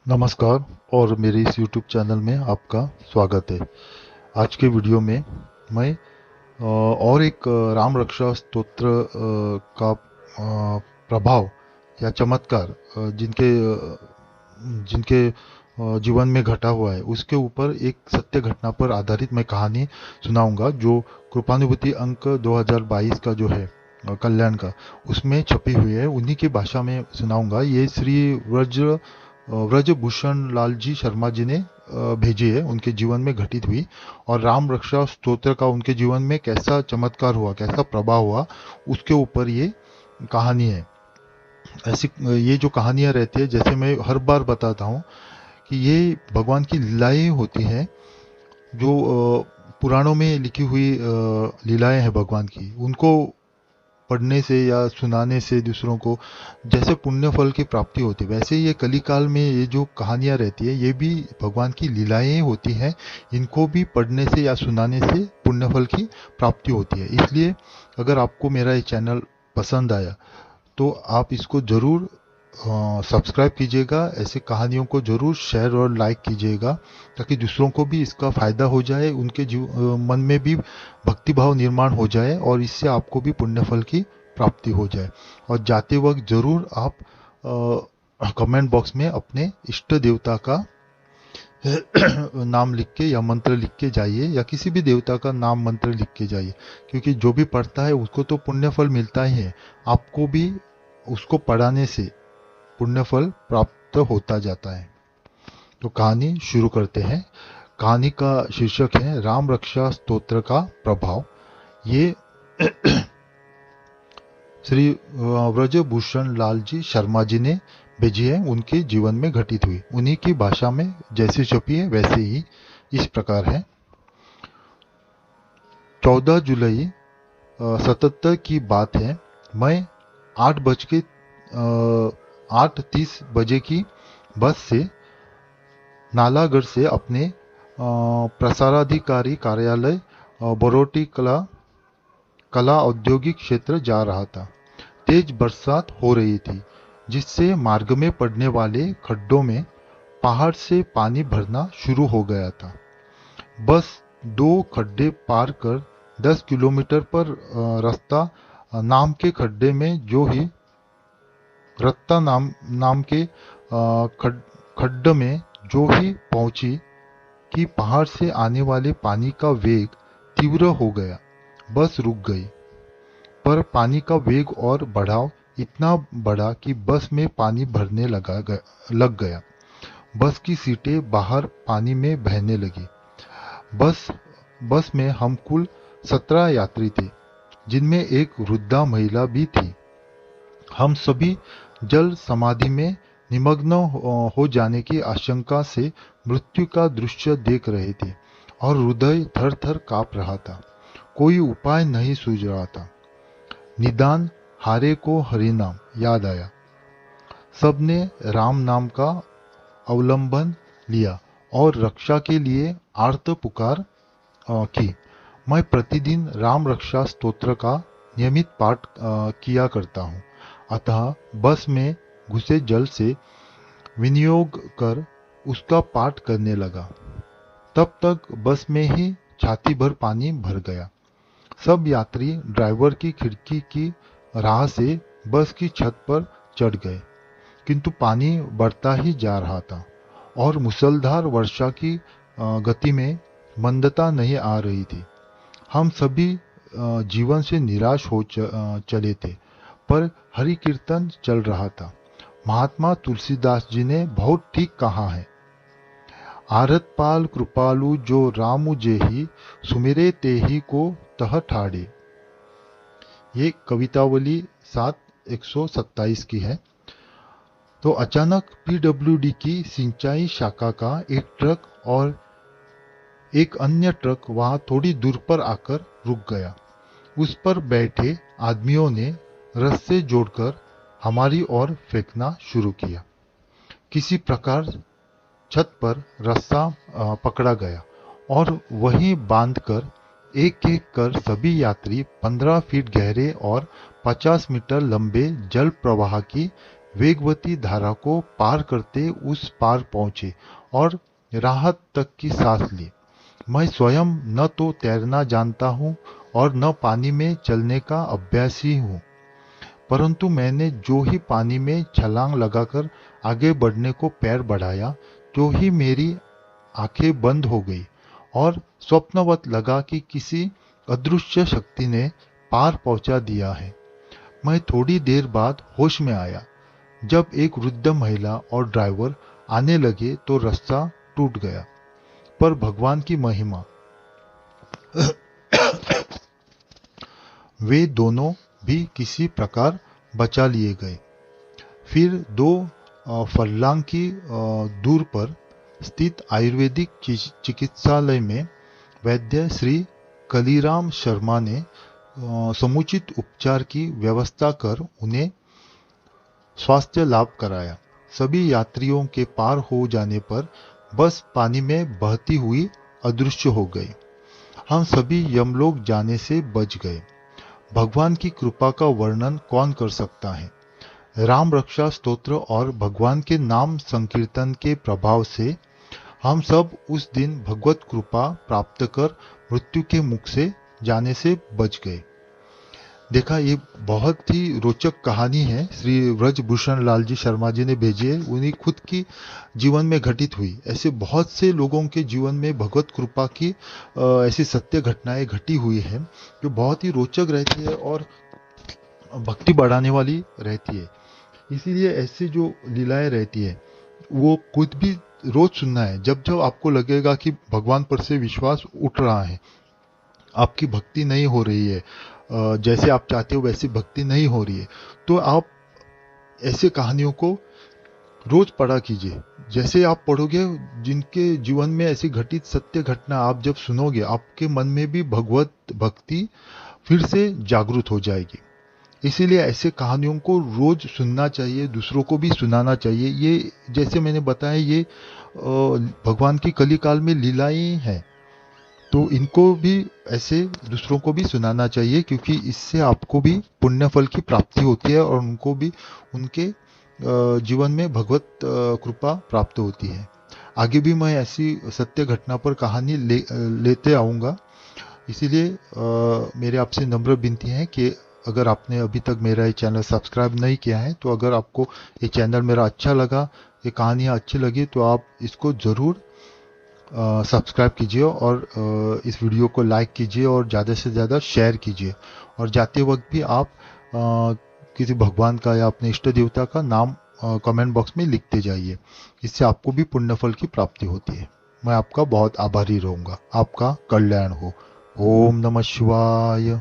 नमस्कार और मेरे इस YouTube चैनल में आपका स्वागत है। आज के वीडियो में मैं और एक राम रक्षा स्तोत्र का प्रभाव या चमत्कार जिनके जीवन में घटा हुआ है उसके ऊपर एक सत्य घटना पर आधारित मैं कहानी सुनाऊंगा, जो कृपानुभूति अंक 2022 का जो है कल्याण का, उसमें छपी हुई है। उन्हीं की भाषा में सुनाऊंगा। ये श्री व्रजभूषण लाल जी शर्मा जी ने भेजी है, उनके जीवन में घटित हुई। और राम रक्षा स्तोत्र का उनके जीवन में कैसा चमत्कार हुआ, कैसा प्रभाव हुआ, उसके ऊपर ये कहानी है। ऐसी ये जो कहानियां रहती है, जैसे मैं हर बार बताता हूँ कि ये भगवान की लीलाएं होती हैं, जो पुराणों में लिखी हुई लीलाएं हैं भगवान की। उनको पढ़ने से या सुनाने से दूसरों को जैसे पुण्य फल की प्राप्ति होती है, वैसे ये कली काल में ये जो कहानियां रहती है ये भी भगवान की लीलाएं होती हैं। इनको भी पढ़ने से या सुनाने से पुण्य फल की प्राप्ति होती है। इसलिए अगर आपको मेरा ये चैनल पसंद आया तो आप इसको ज़रूर सब्सक्राइब कीजिएगा। ऐसे कहानियों को ज़रूर शेयर और लाइक कीजिएगा, ताकि दूसरों को भी इसका फ़ायदा हो जाए, उनके मन में भी भक्ति भाव निर्माण हो जाए और इससे आपको भी पुण्य फल की प्राप्ति हो जाए। और जाते वक्त ज़रूर आप कमेंट बॉक्स में अपने इष्ट देवता का नाम लिख के या मंत्र लिख के जाइए, या किसी भी देवता का नाम मंत्र लिख के जाइए, क्योंकि जो भी पढ़ता है उसको तो पुण्य फल मिलता ही है। आपको भी उसको पढ़ाने से पुण्य फल प्राप्त होता जाता है। तो कहानी शुरू करते हैं। कहानी का शीर्षक है राम रक्षा स्तोत्र का प्रभाव। ये श्री व्रजभूषण लाल जी शर्मा जी ने भेजी है, उनके जीवन में घटित हुई। उन्हीं की भाषा में जैसे छपी है वैसे ही इस प्रकार है। 14 जुलाई 77 की बात है। मैं 8:30 बजे की बस से नालागढ़ से अपने प्रसाराधिकारी कार्यालय बरोटी कला औद्योगिक क्षेत्र जा रहा था। तेज बरसात हो रही थी, जिससे मार्ग में पड़ने वाले खड्डों में पहाड़ से पानी भरना शुरू हो गया था। बस दो खड्डे पार कर 10 किलोमीटर पर रास्ता नाम के खड्डे में जो ही रत्ता नाम के खड्ड में जो ही पहुंची कि पहाड़ से आने वाले पानी का वेग तीव्र हो गया। बस रुक गई, पर पानी का वेग और बढ़ाव इतना बढ़ा कि बस में पानी भरने लग गया। बस की सीटें बाहर पानी में बहने लगी। बस बस में हम कुल 17 यात्री थे, जिनमें एक वृद्धा महिला भी थी। हम सभी जल समाधि में निमग्न हो जाने की आशंका से मृत्यु का दृश्य देख रहे थे और हृदय थर थर कांप रहा था। कोई उपाय नहीं सूझ रहा था। निदान हारे को हरि नाम याद आया। सबने राम नाम का अवलंबन लिया और रक्षा के लिए आर्त पुकार की। मैं प्रतिदिन राम रक्षा स्तोत्र का नियमित पाठ किया करता हूँ, अतः बस में घुसे जल से विनियोग कर उसका पाठ करने लगा। तब तक बस में ही छाती भर पानी भर गया। सब यात्री ड्राइवर की खिड़की की राह से बस की छत पर चढ़ गए, किंतु पानी बढ़ता ही जा रहा था और मूसलधार वर्षा की गति में मंदता नहीं आ रही थी। हम सभी जीवन से निराश हो चले थे, पर हरि कीर्तन चल रहा था। महात्मा तुलसीदास जी ने बहुत ठीक कहा है, आरत पाल कृपालु जो रामु जेहि सुमिरे तेहि को तह ठाड़े। ये कवितावली 7/127 की है। तो अचानक पीडब्ल्यूडी की सिंचाई शाखा का एक ट्रक और एक अन्य ट्रक वहां थोड़ी दूर पर आकर रुक गया। उस पर बैठे आदमियों ने रस्से जोड़कर हमारी ओर फेंकना शुरू किया। किसी प्रकार छत पर रस्सा पकड़ा गया और वहीं बांधकर एक एक कर सभी यात्री 15 फीट गहरे और 50 मीटर लंबे जल प्रवाह की वेगवती धारा को पार करते उस पार पहुंचे और राहत तक की सांस ली। मैं स्वयं न तो तैरना जानता हूँ और न पानी में चलने का अभ्यासी हूँ, परंतु मैंने जो ही पानी में छलांग लगाकर आगे बढ़ने को पैर बढ़ाया, तो ही मेरी आंखें बंद हो गई और स्वप्नवत लगा कि किसी अदृश्य शक्ति ने पार पहुंचा दिया है। मैं थोड़ी देर बाद होश में आया। जब एक वृद्ध महिला और ड्राइवर आने लगे तो रास्ता टूट गया, पर भगवान की महिमा, वे दोनों भी किसी प्रकार बचा लिए गए। फिर दो फरलांग की दूर पर स्थित आयुर्वेदिक चिकित्सालय में वैद्य श्री कलीराम शर्मा ने समुचित उपचार की व्यवस्था कर उन्हें स्वास्थ्य लाभ कराया। सभी यात्रियों के पार हो जाने पर बस पानी में बहती हुई अदृश्य हो गई। हम सभी यमलोक जाने से बच गए। भगवान की कृपा का वर्णन कौन कर सकता है। राम रक्षा स्तोत्र और भगवान के नाम संकीर्तन के प्रभाव से हम सब उस दिन भगवत कृपा प्राप्त कर मृत्यु के मुख से जाने से बच गए। देखा, ये बहुत ही रोचक कहानी है, श्री व्रजभूषण लाल जी शर्मा जी ने भेजी है। उन्हीं खुद की जीवन में घटित हुई। ऐसे बहुत से लोगों के जीवन में भगवत कृपा की ऐसी सत्य घटनाएं घटी हुई है जो बहुत ही रोचक रहती है और भक्ति बढ़ाने वाली रहती है। इसीलिए ऐसी जो लीलाएं रहती है वो खुद भी रोज सुनना है। जब जब आपको लगेगा कि भगवान पर से विश्वास उठ रहा है, आपकी भक्ति नहीं हो रही है, जैसे आप चाहते हो वैसी भक्ति नहीं हो रही है, तो आप ऐसे कहानियों को रोज पढ़ा कीजिए। जैसे आप पढ़ोगे, जिनके जीवन में ऐसी घटित सत्य घटना आप जब सुनोगे, आपके मन में भी भगवत भक्ति फिर से जागृत हो जाएगी। इसीलिए ऐसे कहानियों को रोज सुनना चाहिए, दूसरों को भी सुनाना चाहिए। ये जैसे मैंने बताया, ये भगवान की कलिकाल में लीलाएं हैं, तो इनको भी ऐसे दूसरों को भी सुनाना चाहिए, क्योंकि इससे आपको भी पुण्य फल की प्राप्ति होती है और उनको भी उनके जीवन में भगवत कृपा प्राप्त होती है। आगे भी मैं ऐसी सत्य घटना पर कहानी लेते आऊँगा। इसीलिए मेरे आपसे नम्र विनती है कि अगर आपने अभी तक मेरा ये चैनल सब्सक्राइब नहीं किया है, तो अगर आपको ये चैनल मेरा अच्छा लगा, ये कहानियाँ अच्छी लगी, तो आप इसको ज़रूर सब्सक्राइब कीजिए और इस वीडियो को लाइक कीजिए और ज़्यादा से ज़्यादा शेयर कीजिए। और जाते वक्त भी आप किसी भगवान का या अपने इष्ट देवता का नाम कमेंट बॉक्स में लिखते जाइए। इससे आपको भी पुण्य फल की प्राप्ति होती है। मैं आपका बहुत आभारी रहूँगा। आपका कल्याण हो। ओम नमः शिवाय।